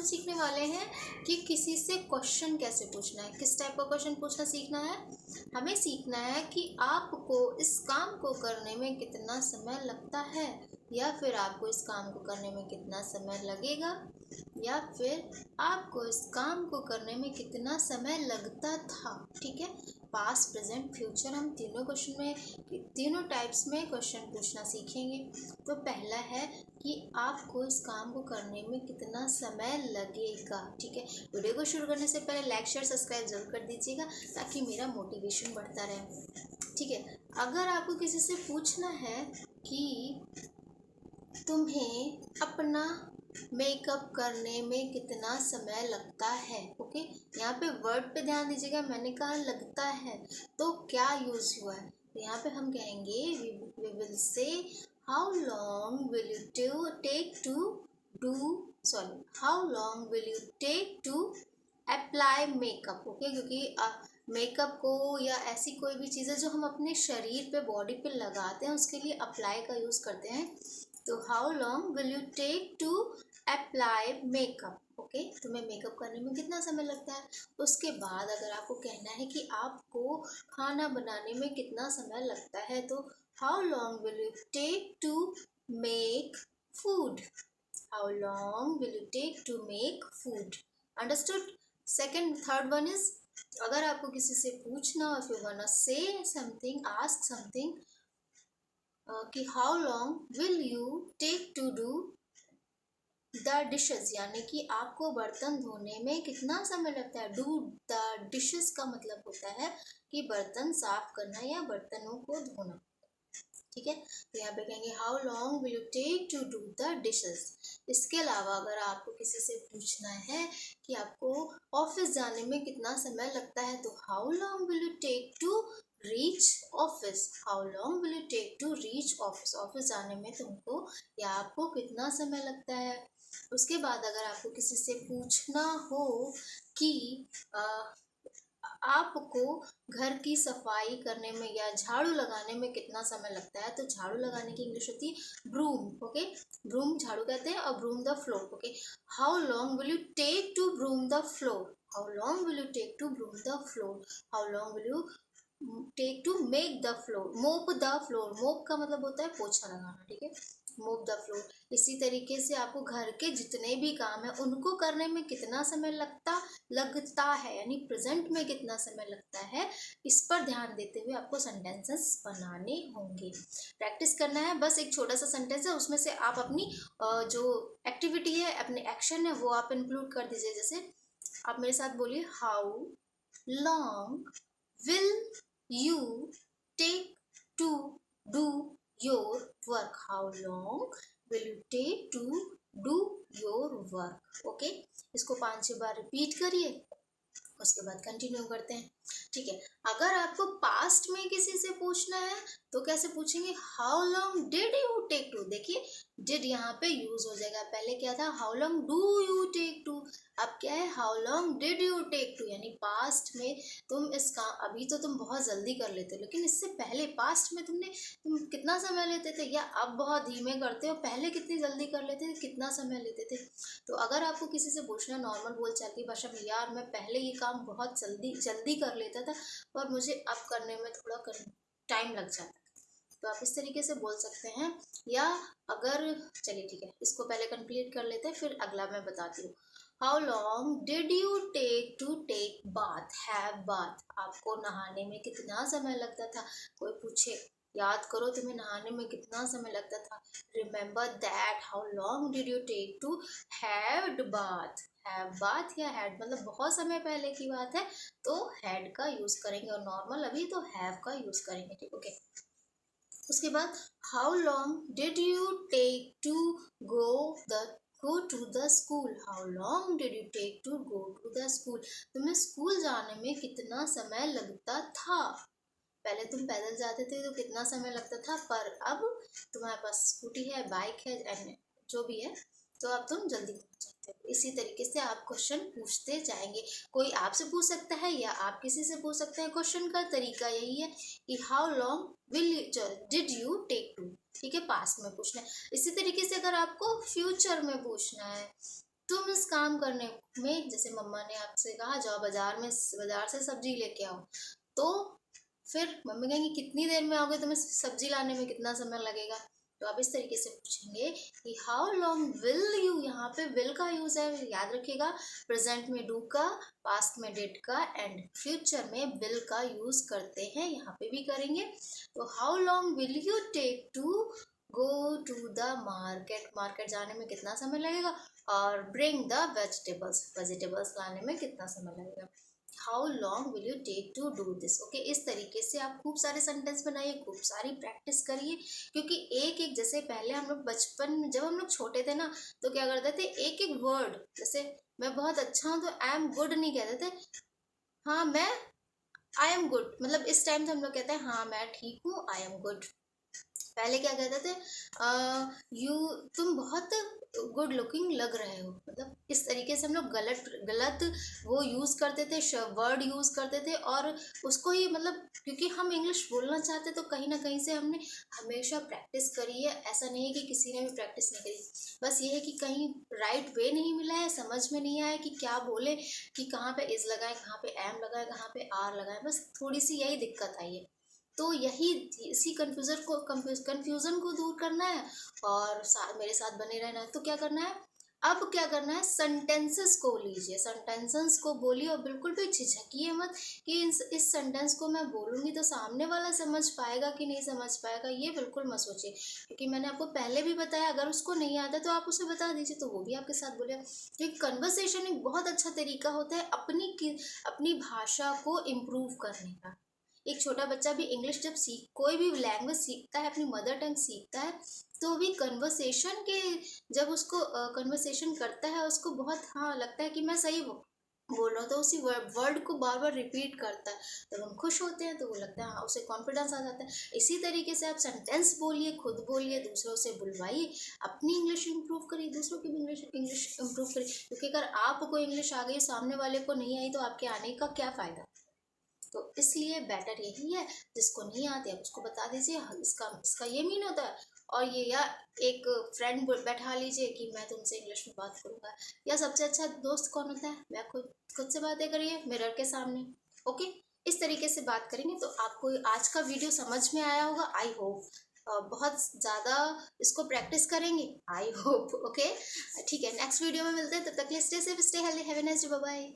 सीखने वाले हैं कि किसी से क्वेश्चन कैसे पूछना है। किस टाइप का क्वेश्चन पूछना सीखना है? हमें सीखना है कि आपको इस काम को करने में कितना समय लगता है, या फिर आपको इस काम को करने में कितना समय लगेगा, या फिर आपको इस काम को करने में कितना समय लगता था। ठीक है, पास्ट प्रेजेंट फ्यूचर हम तीनों क्वेश्चन में, तीनों टाइप्स में क्वेश्चन पूछना सीखेंगे। तो पहला है कि आपको इस काम को करने में कितना समय लगेगा। ठीक है, वीडियो को शुरू करने से पहले लाइक शेयर सब्सक्राइब जरूर कर दीजिएगा ताकि मेरा मोटिवेशन बढ़ता रहे। ठीक है, अगर आपको किसी से पूछना है कि तुम्हें अपना मेकअप करने में कितना समय लगता है, ओके, यहाँ पे वर्ड पे ध्यान दीजिएगा। मैंने कहा लगता है, तो क्या यूज हुआ है। तो यहाँ पे हम कहेंगे we will say how long will you take to do how long will you take to apply makeup. Okay, क्योंकि मेकअप को या ऐसी कोई भी चीज़ें जो हम अपने शरीर पे बॉडी पे लगाते हैं उसके लिए अप्लाई का यूज़ करते हैं। तो how long will you take to apply makeup. Okay, तुम्हें मेकअप करने में कितना समय लगता है। उसके बाद अगर आपको कहना है कि आपको खाना बनाने में कितना समय लगता है, तो how long will you take to make food. How long will you take to make food. Understood. Second third one is, अगर आपको किसी से पूछना, if you want to say something, ask something, कि how long will you take to do the dishes, यानी कि आपको बर्तन धोने में कितना समय लगता है। डू द डिशेस का मतलब होता है कि बर्तन साफ करना या बर्तनों को धोना। ठीक है, तो यहाँ पे कहेंगे how long will you take to do the dishes. इसके अलावा अगर आपको किसी से पूछना है कि आपको ऑफिस जाने में कितना समय लगता है, तो how long will you take to reach office. How long will you take to reach office. Office जाने में तुमको या आपको कितना समय लगता है। उसके बाद अगर आपको किसी से पूछना हो कि आपको घर की सफाई करने में या झाड़ू लगाने में कितना समय लगता है, तो झाड़ू लगाने की इंग्लिश होती है ब्रूम। ओके, ब्रूम झाड़ू कहते हैं, और broom the floor. Okay, how long will you take to broom the floor. How long will you take to broom the floor. How long will you take to make the floor, mop the floor. Mop का मतलब होता है पोछा लगाना। ठीक है, मोप the floor. इसी तरीके से आपको घर के जितने भी काम है उनको करने में कितना समय लगता है, यानी प्रेजेंट में कितना समय लगता है, इस पर ध्यान देते हुए आपको सेंटेंसेस बनाने होंगे। प्रैक्टिस करना है, बस एक छोटा सा सेंटेंस है, उसमें से आप अपनी जो एक्टिविटी है, अपने एक्शन है, वो आप इंक्लूड कर दीजिए। जैसे आप मेरे साथ बोलिए, how long will you take to do your work. How long will you take to do your work? Okay, इसको 5-6 बार रिपीट करिए, उसके बाद कंटिन्यू करते हैं। ठीक है, अगर आपको पास्ट में किसी से पूछना है तो कैसे पूछेंगे, how long did you take to. देखिए डिड यहाँ पे यूज हो जाएगा। पहले क्या था, how long do you take to, अब क्या है, how long did you take to. यानी पास्ट में तुम इसका, अभी तो तुम बहुत जल्दी कर लेते हो, लेकिन इससे पहले पास्ट में तुम कितना समय लेते थे, या अब बहुत धीमे करते हो, पहले कितनी जल्दी कर लेते थे, कितना समय लेते थे। तो अगर आपको किसी से पूछना नॉर्मल बोलचाल की भाषा में, यार मैं पहले ये काम बहुत जल्दी कर लेता था और मुझे अब करने में थोड़ा टाइम लग जाता है, तो आप इस तरीके से बोल सकते हैं। या अगर, चलिए ठीक है, इसको पहले कंप्लीट कर लेते हैं, फिर अगला मैं बताती हूँ। How long did you take to take bath, have bath. आपको नहाने में कितना समय लगता था। कोई पूछे, याद करो तुम्हें नहाने में कितना समय लगता था। Remember that, how long did you take to have bath. Have bath या हैड मतलब बहुत समय पहले की बात है, तो हैड का यूज करेंगे, और नॉर्मल अभी तो हैव का यूज करेंगे। ठीक, ओके। उसके बाद how long did you take to go to the school. How long did you take to go to the school. तुम्हें स्कूल जाने में कितना समय लगता था। पहले तुम पैदल जाते थे तो कितना समय लगता था, पर अब तुम्हारे पास स्कूटी है, बाइक है, एंड जो भी है, तो अब तुम जल्दी पहुंच जाते हो। इसी तरीके से आप क्वेश्चन पूछते जाएंगे। कोई आपसे पूछ सकता है या आप किसी से पूछ सकते हैं। क्वेश्चन का तरीका यही है कि how long did you take to. ठीक है, पास्ट में पूछना है। इसी तरीके से अगर आपको फ्यूचर में पूछना है तुम इस काम करने में, जैसे मम्मा ने आपसे कहा जाओ बाजार से सब्जी लेके आओ, तो फिर मम्मी कहेंगी कितनी देर में आओगे, तुम्हें सब्जी लाने में कितना समय लगेगा। तो आप इस तरीके से पूछेंगे कि हाउ लॉन्ग विल यू, यहाँ पे विल का यूज है, याद रखिएगा। प्रेजेंट में डू का, पास्ट में डिड का, एंड फ्यूचर में विल का यूज करते हैं, यहाँ पे भी करेंगे। तो how long will you take to go to the market, market जाने में कितना समय लगेगा। और ब्रिंग द वेजिटेबल्स, वेजिटेबल्स लाने में कितना समय लगेगा। How long will you take to do this. Okay, इस तरीके से आप खूब सारे सेंटेंस बनाइए, खूब सारी प्रैक्टिस करिए, क्योंकि एक एक, जैसे पहले हम लोग बचपन में जब हम लोग छोटे थे ना, तो क्या करते थे, एक एक वर्ड, जैसे मैं बहुत अच्छा हूँ तो आई एम गुड नहीं कहते थे, हाँ मैं आई एम गुड, मतलब इस टाइम से हम लोग कहते हैं हाँ मैं ठीक हूँ, आई एम गुड। पहले क्या कहते थे, यू, तुम बहुत गुड लुकिंग लग रहे हो, मतलब इस तरीके से हम लोग गलत गलत वो यूज़ करते थे, वर्ड यूज़ करते थे, और उसको ही मतलब, क्योंकि हम इंग्लिश बोलना चाहते तो कहीं ना कहीं से हमने हमेशा प्रैक्टिस करी है, ऐसा नहीं है कि किसी ने भी प्रैक्टिस नहीं करी, बस ये है कि कहीं राइट वे नहीं मिला है, समझ में नहीं आया कि क्या बोले, कि कहाँ पे इज लगाए, कहाँ पे एम लगाए, कहाँ पे आर लगाए, बस थोड़ी सी यही दिक्कत आई है। तो यही, इसी कंफ्यूजन को दूर करना है, और मेरे साथ बने रहना है। तो क्या करना है, अब क्या करना है, सेंटेंसेस को लीजिए, सेंटेंसेस को बोलिए, और बिल्कुल भी झिझकिए मत कि इस सेंटेंस को मैं बोलूँगी तो सामने वाला समझ पाएगा कि नहीं समझ पाएगा, ये बिल्कुल मत सोचिए, क्योंकि मैंने आपको पहले भी बताया, अगर उसको नहीं आता तो आप उसे बता दीजिए, तो वो भी आपके साथ बोलेगा। क्योंकि कन्वर्सेशन एक बहुत अच्छा तरीका होता है अपनी भाषा को इम्प्रूव करने का। एक छोटा बच्चा भी इंग्लिश जब कोई भी लैंग्वेज सीखता है, अपनी मदर टंग सीखता है, तो भी कन्वर्सेशन के, जब उसको कन्वर्सेशन करता है, उसको बहुत हाँ लगता है कि मैं सही बोल रहा हूँ, तो उसी वर्ड को बार बार रिपीट करता है, तो हम खुश होते हैं, तो वो लगता है हाँ, उसे कॉन्फिडेंस आ जाता है। इसी तरीके से आप सेंटेंस बोलिए, खुद बोलिए, दूसरों से बुलवाइए, अपनी इंग्लिश इंप्रूव करिए, दूसरों की भी इंग्लिश इंप्रूव करिए, क्योंकि अगर आपको इंग्लिश आ गई, सामने वाले को नहीं आई, तो आपके आने का क्या फ़ायदा। तो इसलिए बेटर यही है, जिसको नहीं आती आप उसको बता दीजिए, इसका इसका ये मीन होता है, और ये, या एक फ्रेंड बैठा लीजिए कि मैं तुमसे इंग्लिश में बात करूंगा, या सबसे अच्छा दोस्त कौन होता है, मैं खुद से बातें करिए मिरर के सामने। ओके, इस तरीके से बात करेंगे तो आपको आज का वीडियो समझ में आया होगा, आई होप। बहुत ज़्यादा इसको प्रैक्टिस करेंगे, आई होप। ओके, ठीक है, नेक्स्ट वीडियो में मिलते हैं, तब तक के लिए stay safe, stay healthy, have a nice day, bye bye.